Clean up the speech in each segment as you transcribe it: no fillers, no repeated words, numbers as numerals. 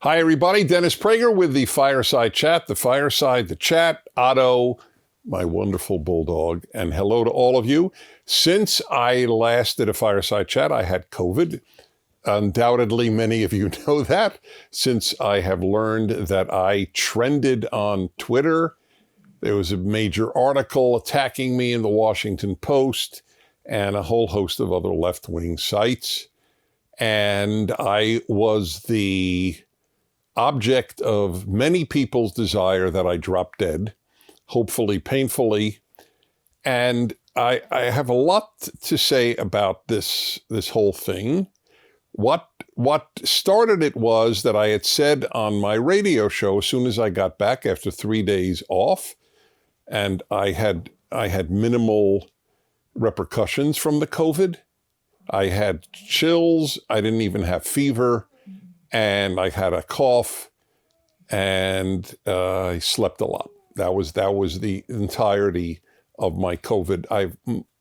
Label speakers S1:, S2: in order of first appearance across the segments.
S1: Hi, everybody. Dennis Prager with the Fireside Chat, the chat, Otto, my wonderful bulldog, and hello to all of you. Since I last did a Fireside Chat, I had COVID. Undoubtedly, many of you know that, since I have learned that I trended on Twitter. There was a major article attacking me in the Washington Post and a whole host of other left-wing sites. And I was the object of many people's desire that I drop dead, hopefully painfully. And I have a lot to say about this whole thing. What started it was that I had said on my radio show, as soon as I got back after 3 days off, and I had minimal repercussions from the COVID. I had chills. I didn't even have fever. And I had a cough, and I slept a lot. That was the entirety of my COVID.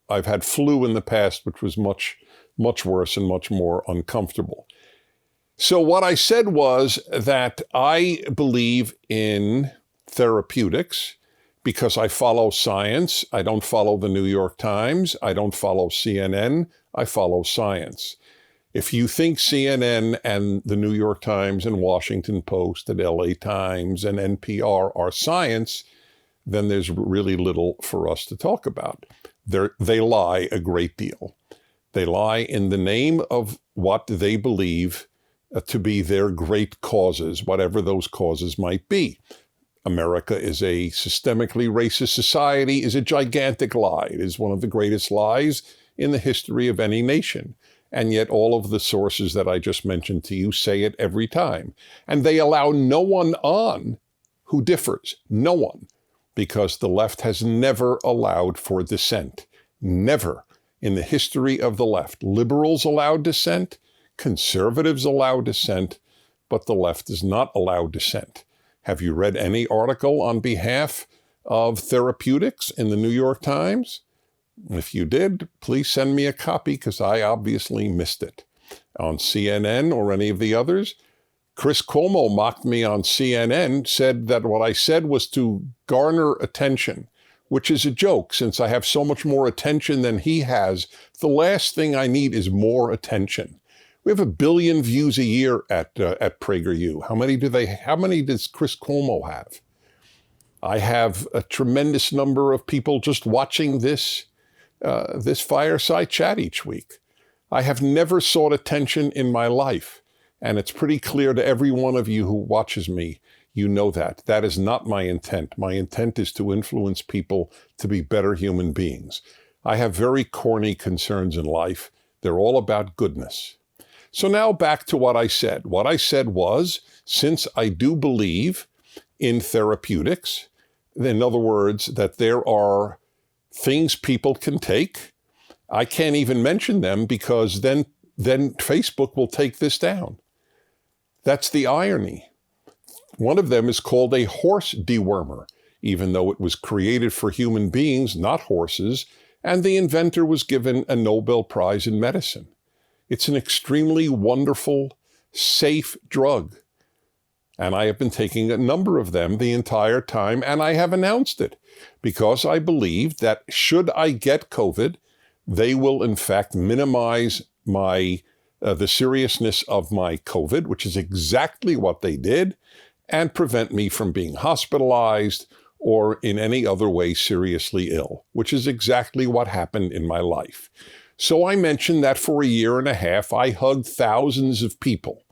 S1: I've had flu in the past, which was much worse and much more uncomfortable. So what I said was that I believe in therapeutics because I follow science. I don't follow the New York Times. I don't follow CNN. I follow science. If you think CNN and the New York Times and Washington Post and LA Times and NPR are science, then there's really little for us to talk about. They lie a great deal. They lie in the name of what they believe to be their great causes, whatever those causes might be. America is a systemically racist society is a gigantic lie. It is one of the greatest lies in the history of any nation. And yet all of the sources that I just mentioned to you say it every time. And they allow no one on who differs. No one. Because the left has never allowed for dissent. Never in the history of the left. Liberals allow dissent. Conservatives allow dissent. But the left does not allow dissent. Have you read any article on behalf of therapeutics in the New York Times? If you did, please send me a copy because I obviously missed it. On CNN or any of the others, Chris Cuomo mocked me on CNN, said that what I said was to garner attention, which is a joke since I have so much more attention than he has. The last thing I need is more attention. We have 1 billion views a year at PragerU. How many does Chris Cuomo have? I have a tremendous number of people just watching this fireside chat each week. I have never sought attention in my life. And it's pretty clear to every one of you who watches me, you know that. That is not my intent. My intent is to influence people to be better human beings. I have very corny concerns in life. They're all about goodness. So now back to what I said. What I said was, since I do believe in therapeutics, in other words, that there are things people can take. I can't even mention them because then Facebook will take this down. That's the irony. One of them is called a horse dewormer, even though it was created for human beings, not horses, and the inventor was given a Nobel Prize in medicine. It's an extremely wonderful, safe drug. And I have been taking a number of them the entire time, and I have announced it because I believe that should I get COVID, they will in fact minimize the seriousness of my COVID, which is exactly what they did, and prevent me from being hospitalized or in any other way seriously ill, which is exactly what happened in my life. So I mentioned that for 1.5 years, I hugged thousands of people.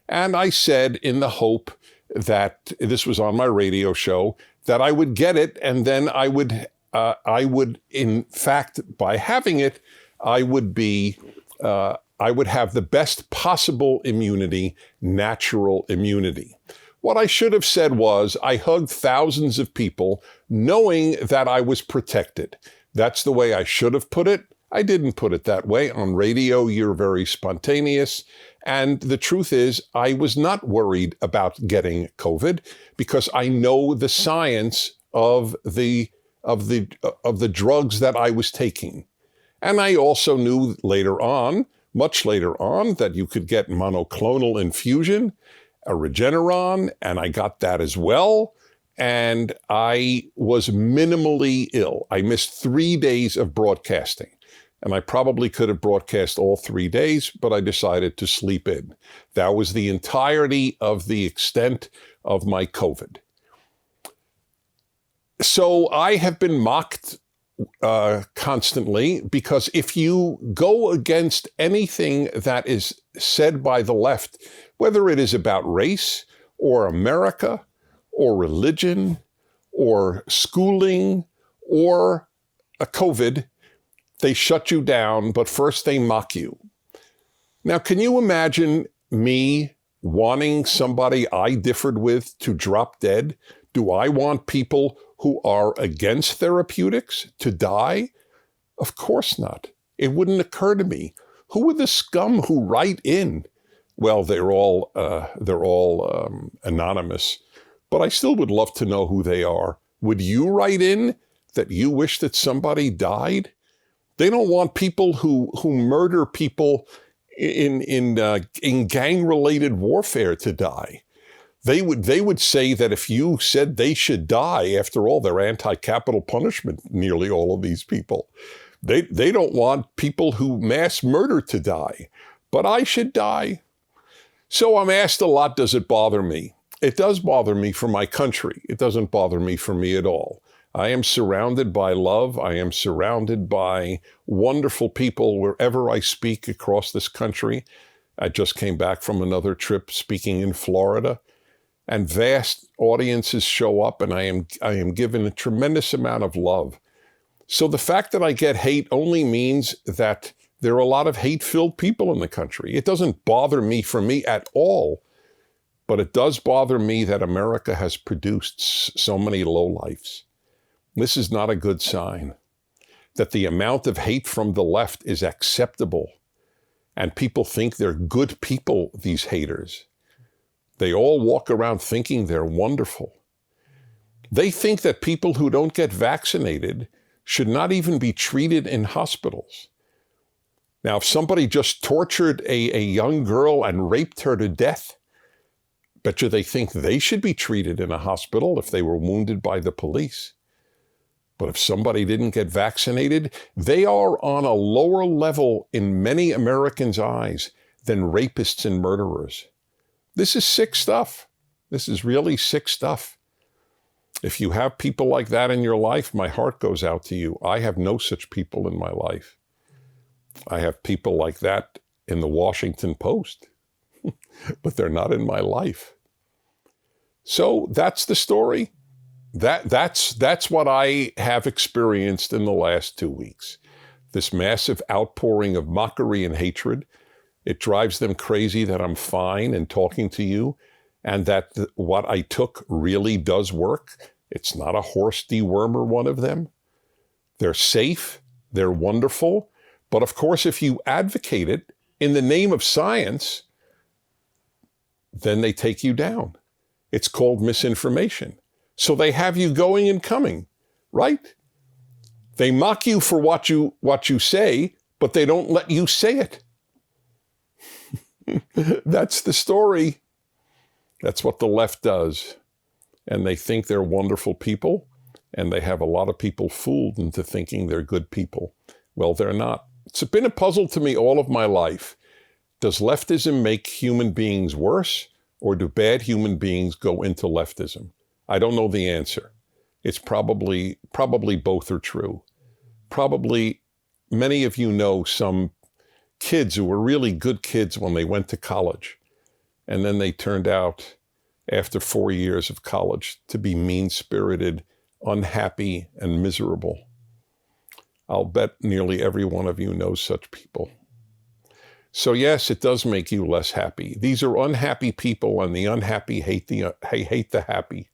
S1: And I said in the hope that this was on my radio show, that I would get it. And then I would, in fact, by having it, I would have the best possible immunity, natural immunity. What I should have said was I hugged thousands of people knowing that I was protected. That's the way I should have put it. I didn't put it that way. On radio, you're very spontaneous. And the truth is, I was not worried about getting COVID because I know the science of the drugs that I was taking. And I also knew later on, much later on, that you could get monoclonal infusion. a Regeneron, and I got that as well. And I was minimally ill. I missed 3 days of broadcasting. And I probably could have broadcast all 3 days, but I decided to sleep in. That was the entirety of the extent of my COVID. So I have been mocked constantly, because if you go against anything that is said by the left, whether it is about race or America or religion or schooling or a COVID, they shut you down, but first they mock you. Now, can you imagine me wanting somebody I differed with to drop dead? Do I want people who are against therapeutics to die? Of course not. It wouldn't occur to me. Who are the scum who write in? Well, they're all anonymous, but I still would love to know who they are. Would you write in that you wish that somebody died? They don't want people who murder people in gang-related warfare to die. They would say that if you said they should die, after all, they're anti-capital punishment, nearly all of these people. They don't want people who mass murder to die, but I should die. So I'm asked a lot, does it bother me? It does bother me for my country. It doesn't bother me for me at all. I am surrounded by love. I am surrounded by wonderful people wherever I speak across this country. I just came back from another trip speaking in Florida, and vast audiences show up, and I am given a tremendous amount of love. So the fact that I get hate only means that there are a lot of hate-filled people in the country. It doesn't bother me for me at all, but it does bother me that America has produced so many lowlifes. This is not a good sign, that the amount of hate from the left is acceptable, and people think they're good people, these haters. They all walk around thinking they're wonderful. They think that people who don't get vaccinated should not even be treated in hospitals. Now, if somebody just tortured a young girl and raped her to death, bet you they think they should be treated in a hospital if they were wounded by the police. But if somebody didn't get vaccinated, they are on a lower level in many Americans' eyes than rapists and murderers. This is sick stuff. This is really sick stuff. If you have people like that in your life, my heart goes out to you. I have no such people in my life. I have people like that in the Washington Post, but they're not in my life. So that's the story. That's what I have experienced in the last 2 weeks. This massive outpouring of mockery and hatred. It drives them crazy that I'm fine and talking to you, and that what I took really does work. It's not a horse dewormer, one of them. They're safe. They're wonderful. But of course, if you advocate it in the name of science, then they take you down. It's called misinformation. So they have you going and coming, right? They mock you for what you say, but they don't let you say it. That's the story. That's what the left does. And they think they're wonderful people, and they have a lot of people fooled into thinking they're good people. Well, they're not. It's been a puzzle to me all of my life. Does leftism make human beings worse, or do bad human beings go into leftism? I don't know the answer. It's probably both are true. Probably many of you know some kids who were really good kids when they went to college, and then they turned out after 4 years of college to be mean-spirited, unhappy, and miserable. I'll bet nearly every one of you knows such people. So yes, it does make you less happy. These are unhappy people, and the unhappy hate the happy.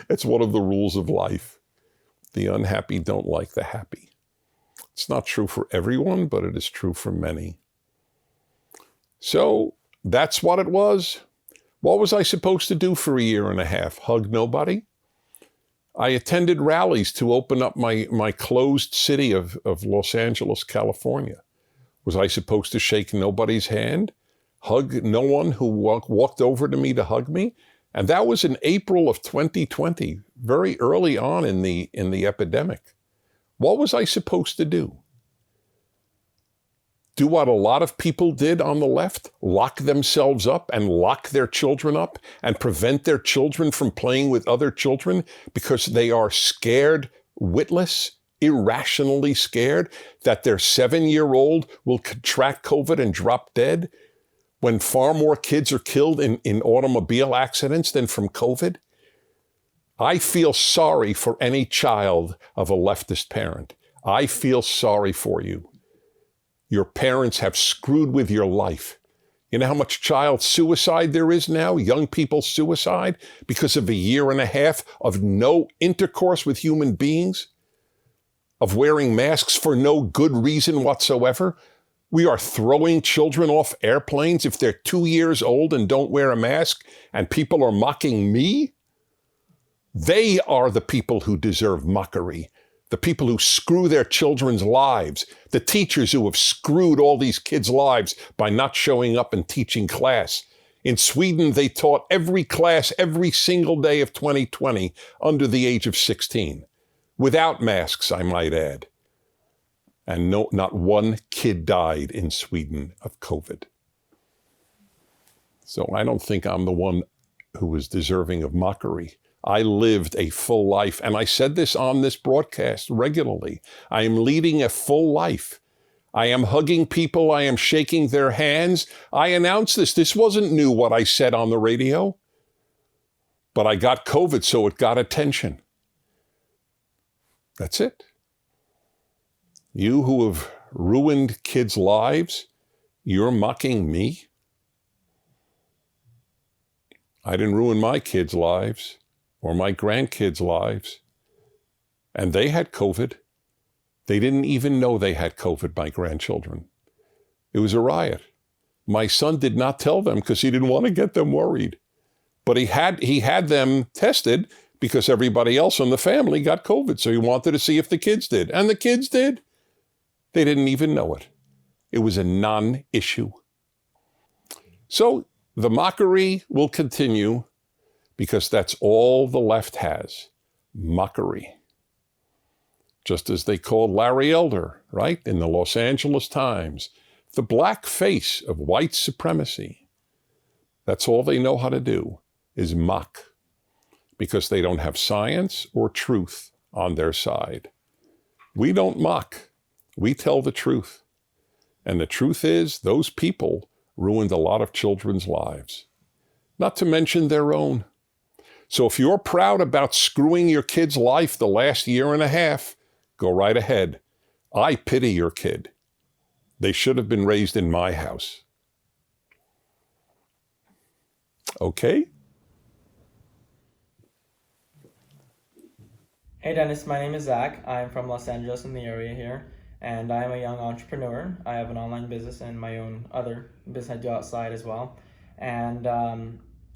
S1: It's one of the rules of life. The unhappy don't like the happy. It's not true for everyone, but it is true for many. So that's what it was. What was I supposed to do for a year and a half? Hug nobody? I attended rallies to open up my closed city of Los Angeles, California. Was I supposed to shake nobody's hand? no one who walked over to me to hug me. And that was in April of 2020, very early on in the epidemic. What was I supposed to do? Do what a lot of people did on the left, lock themselves up and lock their children up and prevent their children from playing with other children because they are scared witless, irrationally scared that their 7-year-old will contract COVID and drop dead when far more kids are killed in automobile accidents than from COVID? I feel sorry for any child of a leftist parent. I feel sorry for you. Your parents have screwed with your life. You know how much child suicide there is now, young people suicide, because of a year and a half of no intercourse with human beings, of wearing masks for no good reason whatsoever? We are throwing children off airplanes if they're 2 years old and don't wear a mask, and people are mocking me? They are the people who deserve mockery. The people who screw their children's lives, the teachers who have screwed all these kids' lives by not showing up and teaching class. In Sweden, they taught every class every single day of 2020 under the age of 16. Without masks, I might add. And no, not one kid died in Sweden of COVID. So I don't think I'm the one who is deserving of mockery. I lived a full life, and I said this on this broadcast regularly. I am leading a full life. I am hugging people. I am shaking their hands. I announced this. This wasn't new, what I said on the radio. But I got COVID, so it got attention. That's it. You who have ruined kids' lives, you're mocking me? I didn't ruin my kids' lives or my grandkids' lives. And they had COVID. They didn't even know they had COVID, my grandchildren. It was a riot. My son did not tell them because he didn't want to get them worried. But he had them tested because everybody else in the family got COVID. So he wanted to see if the kids did. And the kids did. They didn't even know it. It was a non-issue. So the mockery will continue because that's all the left has, mockery. Just as they called Larry Elder, right, in the Los Angeles Times, the black face of white supremacy. That's all they know how to do, is mock, because they don't have science or truth on their side. We don't mock. We tell the truth. And the truth is, those people ruined a lot of children's lives, not to mention their own. So if you're proud about screwing your kid's life the last year and a half, go right ahead. I pity your kid. They should have been raised in my house. Okay?
S2: Hey Dennis, my name is Zach. I'm from Los Angeles in the area here, and I am a young entrepreneur. I have an online business and my own other business I do outside as well. And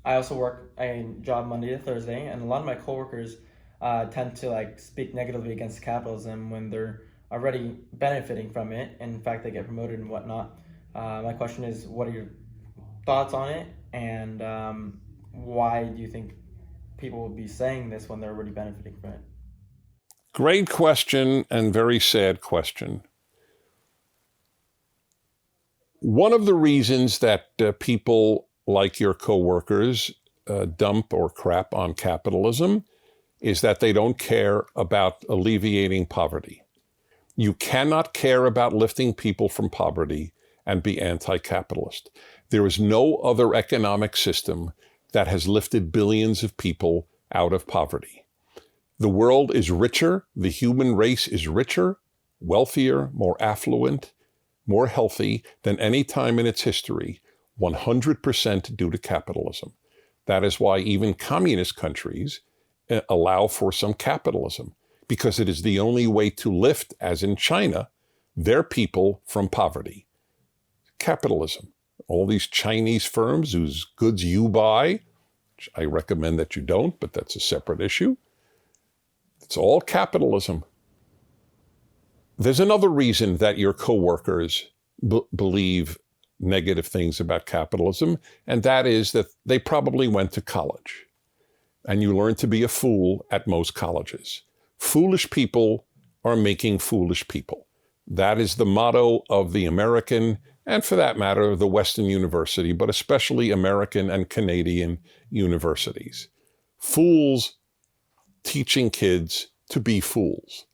S2: I also work a job Monday to Thursday, and a lot of my coworkers tend to speak negatively against capitalism when they're already benefiting from it. And in fact, they get promoted and whatnot. My question is, what are your thoughts on it, and why do you think people would be saying this when they're already benefiting from it?
S1: Great question and very sad question. One of the reasons that people like your coworkers dump or crap on capitalism is that they don't care about alleviating poverty. You cannot care about lifting people from poverty and be anti-capitalist. There is no other economic system that has lifted billions of people out of poverty. The world is richer, the human race is richer, wealthier, more affluent, more healthy than any time in its history, 100% due to capitalism. That is why even communist countries allow for some capitalism, because it is the only way to lift, as in China, their people from poverty. Capitalism. All these Chinese firms whose goods you buy, which I recommend that you don't, but that's a separate issue. It's all capitalism. There's another reason that your coworkers believe negative things about capitalism, and that is that they probably went to college. And you learn to be a fool at most colleges. Foolish people are making foolish people. That is the motto of the American, and for that matter, the Western university, but especially American and Canadian universities. Fools teaching kids to be fools.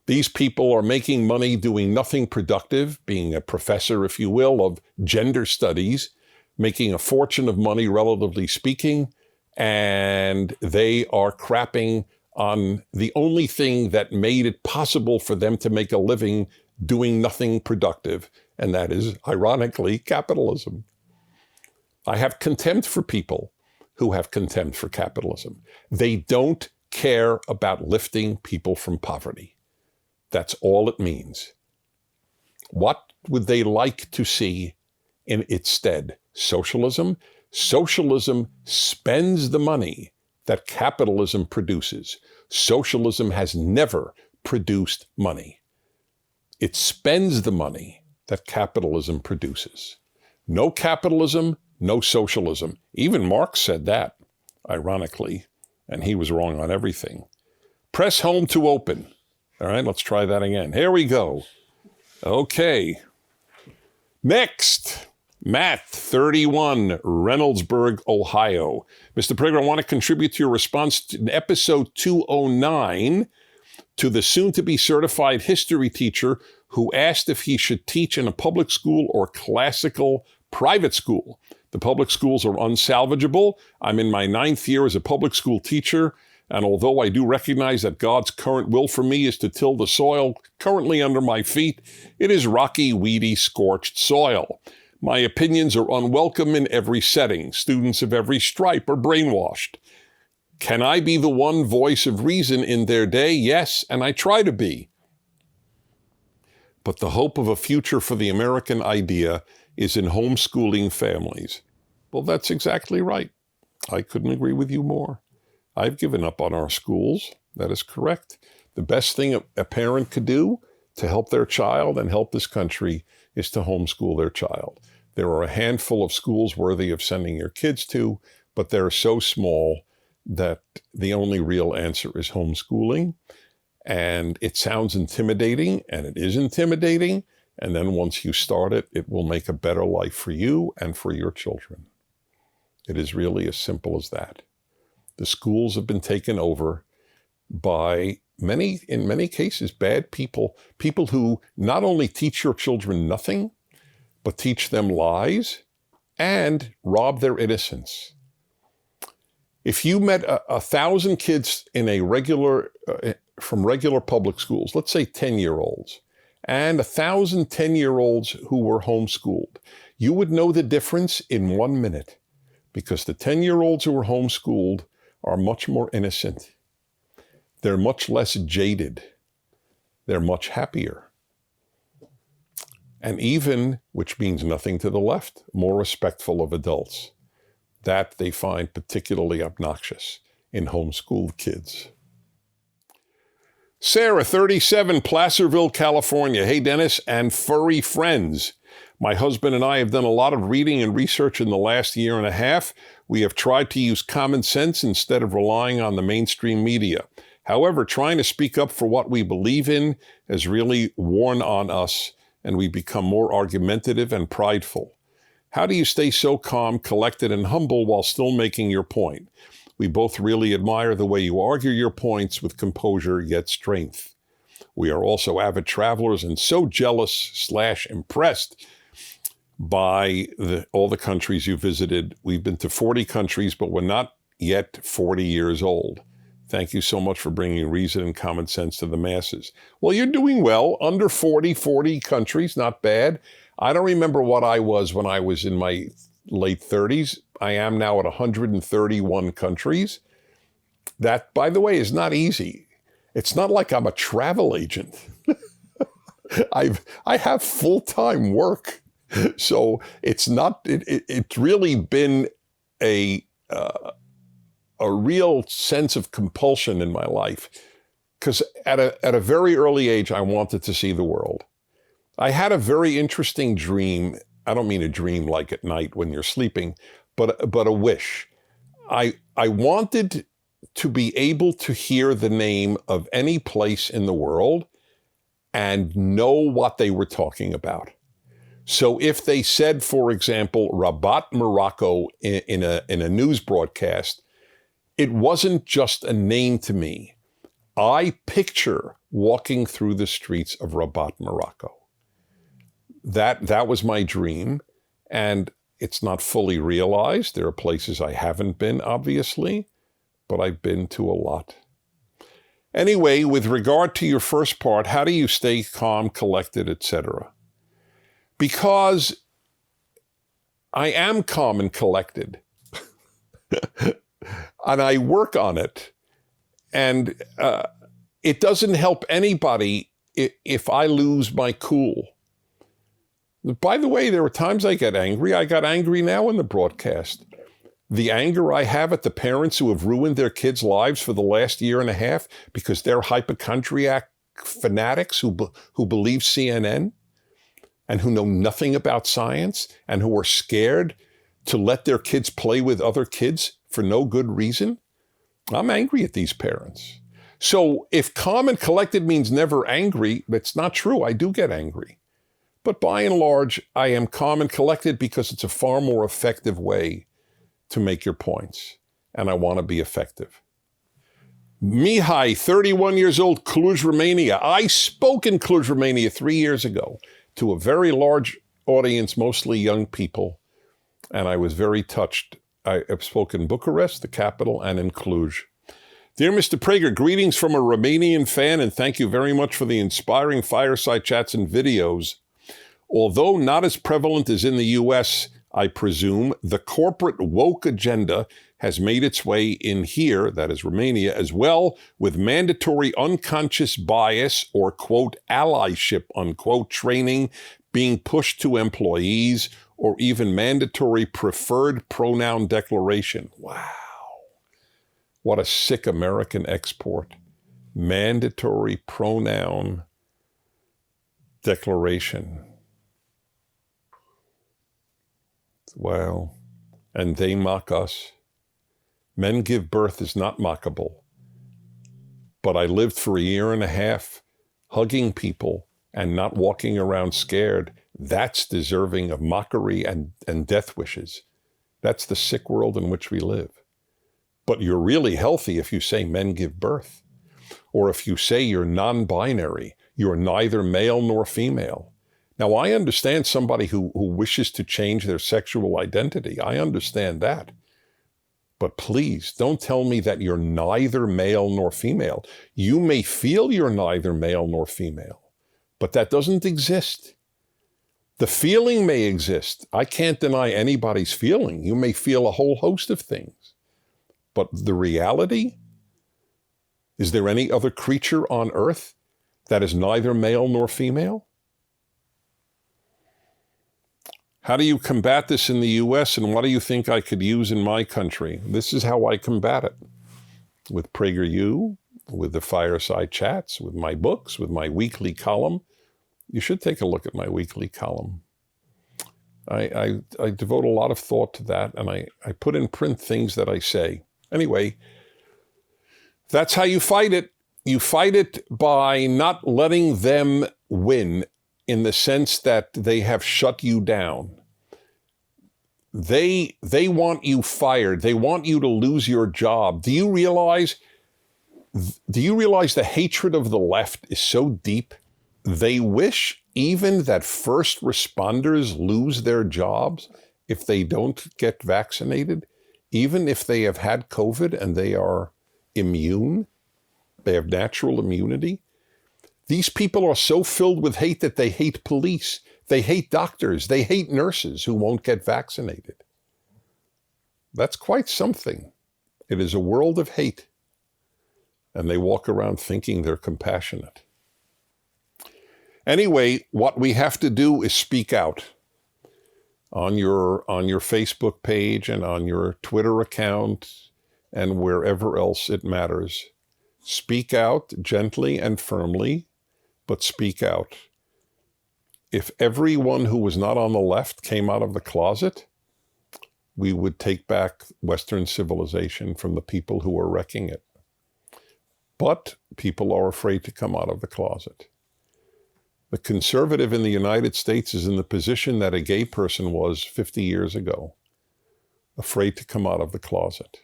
S1: These people are making money doing nothing productive, being a professor, if you will, of gender studies, making a fortune of money, relatively speaking, and they are crapping on the only thing that made it possible for them to make a living doing nothing productive, and that is, ironically, capitalism. I have contempt for people who have contempt for capitalism. They don't care about lifting people from poverty. That's all it means. What would they like to see in its stead? Socialism? Socialism spends the money that capitalism produces. Socialism has never produced money. It spends the money that capitalism produces. No capitalism, no socialism. Even Marx said that, ironically, and he was wrong on everything. Press home to open. All right, let's try that again. Here we go. Okay. Next, Matt, 31, Reynoldsburg, Ohio. Mr. Prager, I want to contribute to your response to episode 209 to the soon-to-be certified history teacher who asked if he should teach in a public school or classical private school. The public schools are unsalvageable. I'm in my 9th year as a public school teacher, and although I do recognize that God's current will for me is to till the soil currently under my feet, it is rocky, weedy, scorched soil. My opinions are unwelcome in every setting. Students of every stripe are brainwashed. Can I be the one voice of reason in their day? Yes, and I try to be. But the hope of a future for the American idea is in homeschooling families. Well, that's exactly right. I couldn't agree with you more. I've given up on our schools. That is correct. The best thing a parent could do to help their child and help this country is to homeschool their child. There are a handful of schools worthy of sending your kids to, but they're so small that the only real answer is homeschooling. And it sounds intimidating, and it is intimidating. And then once you start it, it will make a better life for you and for your children. It is really as simple as that. The schools have been taken over by in many cases, bad people, people who not only teach your children nothing, but teach them lies and rob their innocence. If you met 1,000 kids in a from regular public schools, let's say 10-year-olds, and 1,000 10-year-olds who were homeschooled, you would know the difference in 1 minute, because the 10-year-olds who were homeschooled are much more innocent. They're much less jaded. They're much happier. And even, which means nothing to the left, more respectful of adults. That they find particularly obnoxious in homeschooled kids. Sarah, 37, Placerville, California. Hey, Dennis and furry friends. My husband and I have done a lot of reading and research in the last year and a half. We have tried to use common sense instead of relying on the mainstream media. However, trying to speak up for what we believe in has really worn on us, and we become more argumentative and prideful. How do you stay so calm, collected, and humble while still making your point? We both really admire the way you argue your points with composure yet strength. We are also avid travelers and so jealous/impressed by all the countries you visited. We've been to 40 countries, but we're not yet 40 years old. Thank you so much for bringing reason and common sense to the masses. Well, you're doing well. Under 40 countries, not bad. I don't remember what I was when I was in my late 30s. I am now at 131 countries. That, by the way, is not easy. It's not like I'm a travel agent. I have full-time work. So it's really been a real sense of compulsion in my life, because at a very early age, I wanted to see the world. I had a very interesting dream. I don't mean a dream like at night when you're sleeping, but a wish. I wanted to be able to hear the name of any place in the world and know what they were talking about. So if they said, for example, Rabat, Morocco in a news broadcast, it wasn't just a name to me. I picture walking through the streets of Rabat, Morocco. That was my dream, and it's not fully realized. There are places I haven't been, obviously, but I've been to a lot. Anyway, with regard to your first part, how do you stay calm, collected, etc.? Because I am calm and collected, and I work on it, and it doesn't help anybody if I lose my cool. By the way, there are times I get angry. I got angry now in the broadcast. The anger I have at the parents who have ruined their kids' lives for the last year and a half because they're hypochondriac fanatics who believe CNN and who know nothing about science and who are scared to let their kids play with other kids for no good reason. I'm angry at these parents. So if calm and collected means never angry, that's not true. I do get angry. But by and large, I am calm and collected because it's a far more effective way to make your points. And I want to be effective. Mihai, 31 years old, Cluj, Romania. I spoke in Cluj, Romania 3 years ago to a very large audience, mostly young people. And I was very touched. I have spoken in Bucharest, the capital, and in Cluj. Dear Mr. Prager, greetings from a Romanian fan, and thank you very much for the inspiring fireside chats and videos. Although not as prevalent as in the U.S., I presume, the corporate woke agenda has made its way in here, that is Romania, as well, with mandatory unconscious bias or, quote, allyship, unquote, training being pushed to employees, or even mandatory preferred pronoun declaration. Wow. What a sick American export. Mandatory pronoun declaration. Wow. And they mock us. Men give birth is not mockable. But I lived for a year and a half hugging people and not walking around scared. That's deserving of mockery and death wishes. That's the sick world in which we live. But you're really healthy if you say men give birth. Or if you say you're non-binary, you're neither male nor female. Now, I understand somebody who wishes to change their sexual identity. I understand that. But please, don't tell me that you're neither male nor female. You may feel you're neither male nor female, but that doesn't exist. The feeling may exist. I can't deny anybody's feeling. You may feel a whole host of things. But the reality? Is there any other creature on earth that is neither male nor female? How do you combat this in the U.S., and what do you think I could use in my country? This is how I combat it. With PragerU, with the fireside chats, with my books, with my weekly column. You should take a look at my weekly column. I devote a lot of thought to that, and I put in print things that I say. Anyway, that's how you fight it. You fight it by not letting them win in the sense that they have shut you down. They want you fired. They want you to lose your job. Do you realize the hatred of the left is so deep? They wish even that first responders lose their jobs if they don't get vaccinated, even if they have had COVID and they are immune, they have natural immunity. These people are so filled with hate that they hate police. They hate doctors. They hate nurses who won't get vaccinated. That's quite something. It is a world of hate. And they walk around thinking they're compassionate. Anyway, what we have to do is speak out on your Facebook page and on your Twitter account and wherever else it matters. Speak out gently and firmly, but speak out. if everyone who was not on the left came out of the closet, we would take back Western civilization from the people who are wrecking it. But people are afraid to come out of the closet. The conservative in the United States is in the position that a gay person was 50 years ago, afraid to come out of the closet.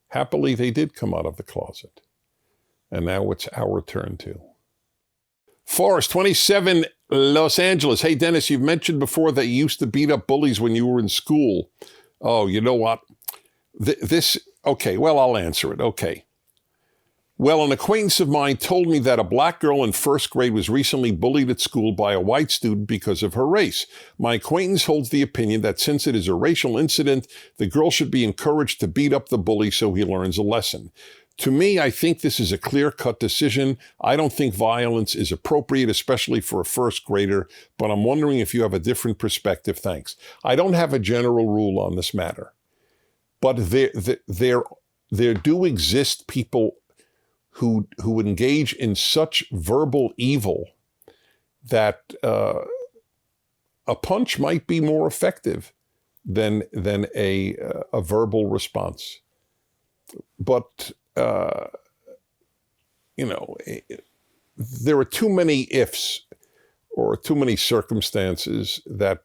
S1: Happily, they did come out of the closet. And now it's our turn to. Forrest, 27, Los Angeles. Hey, Dennis, you've mentioned before that you used to beat up bullies when you were in school. Oh, you know what? Okay, well, I'll answer it. Okay. Well, an acquaintance of mine told me that a black girl in first grade was recently bullied at school by a white student because of her race. My acquaintance holds the opinion that since it is a racial incident, the girl should be encouraged to beat up the bully so he learns a lesson. To me, I think this is a clear-cut decision. I don't think violence is appropriate, especially for a first grader, but I'm wondering if you have a different perspective. Thanks. I don't have a general rule on this matter, but there do exist people who engage in such verbal evil that a punch might be more effective than a verbal response. But there are too many ifs or too many circumstances that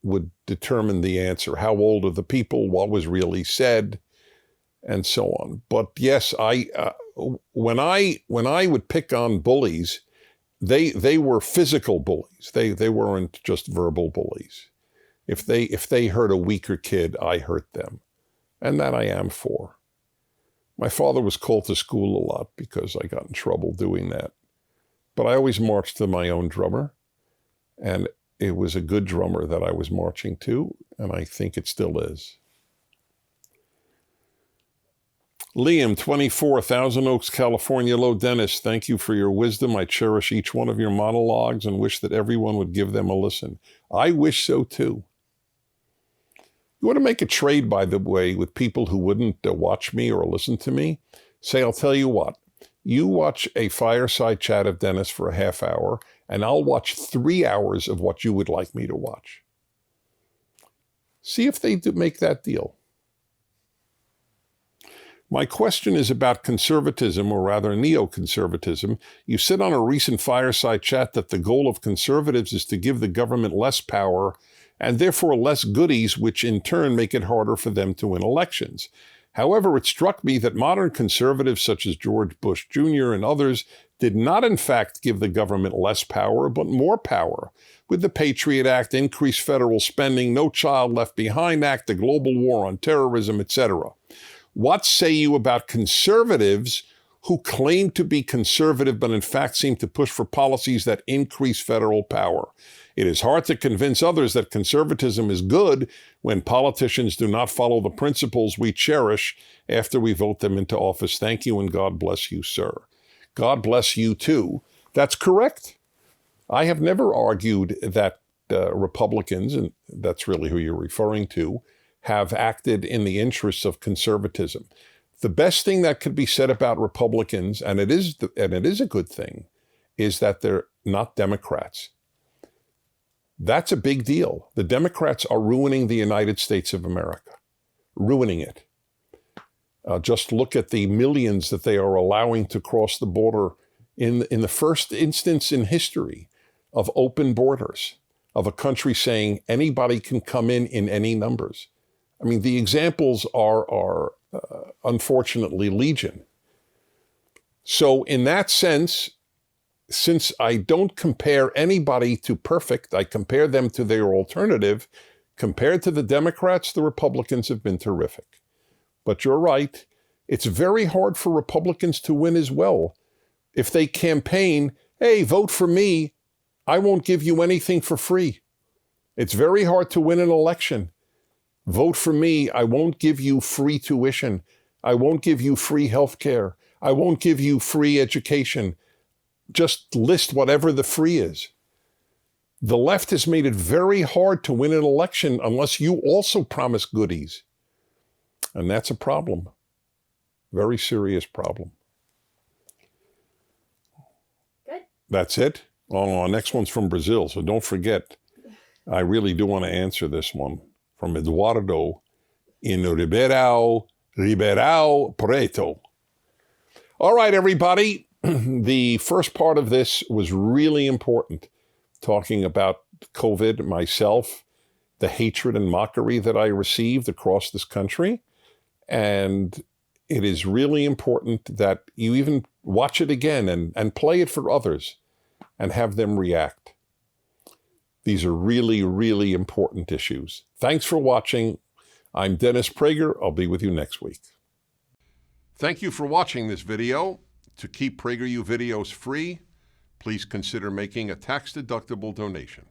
S1: would determine the answer. How old are the people? What was really said? And so on. But yes, when I would pick on bullies, they were physical bullies. They weren't just verbal bullies. If they hurt a weaker kid, I hurt them. And that I am for. My father was called to school a lot because I got in trouble doing that. But I always marched to my own drummer. And it was a good drummer that I was marching to, and I think it still is. Liam, 24, Thousand Oaks, California. Hello, Dennis. Thank you for your wisdom. I cherish each one of your monologues and wish that everyone would give them a listen. I wish so, too. You want to make a trade, by the way, with people who wouldn't watch me or listen to me? Say, I'll tell you what. You watch a fireside chat of Dennis for a half hour, and I'll watch 3 hours of what you would like me to watch. See if they do make that deal. My question is about conservatism, or rather neoconservatism. You said on a recent fireside chat that the goal of conservatives is to give the government less power and therefore less goodies, which in turn make it harder for them to win elections. However, it struck me that modern conservatives such as George Bush Jr. and others did not in fact give the government less power, but more power. With the Patriot Act, increased federal spending, No Child Left Behind Act, the global war on terrorism, etc. What say you about conservatives who claim to be conservative but in fact seem to push for policies that increase federal power? It is hard to convince others that conservatism is good when politicians do not follow the principles we cherish after we vote them into office. Thank you, and God bless you, sir. God bless you, too. That's correct. I have never argued that Republicans, and that's really who you're referring to, have acted in the interests of conservatism. The best thing that could be said about Republicans, and it is a good thing, is that they're not Democrats. That's a big deal. The Democrats are ruining the United States of America, ruining it. Just look at the millions that they are allowing to cross the border in the first instance in history of open borders, of a country saying anybody can come in any numbers. I mean, the examples are unfortunately legion. So in that sense, since I don't compare anybody to perfect, I compare them to their alternative. Compared to the Democrats, the Republicans have been terrific. But you're right, it's very hard for Republicans to win as well. If they campaign, hey, vote for me, I won't give you anything for free. It's very hard to win an election. Vote for me, I won't give you free tuition. I won't give you free health care. I won't give you free education. Just list whatever the free is. The left has made it very hard to win an election unless you also promise goodies. And that's a problem. Very serious problem.
S3: Good.
S1: That's it? Oh, next one's from Brazil, so don't forget. I really do want to answer this one from Eduardo in Ribeirão Preto. All right, everybody. The first part of this was really important, talking about COVID, myself, the hatred and mockery that I received across this country. And it is really important that you even watch it again and play it for others and have them react. These are really, really important issues. Thanks for watching. I'm Dennis Prager. I'll be with you next week. Thank you for watching this video. To keep PragerU videos free, please consider making a tax-deductible donation.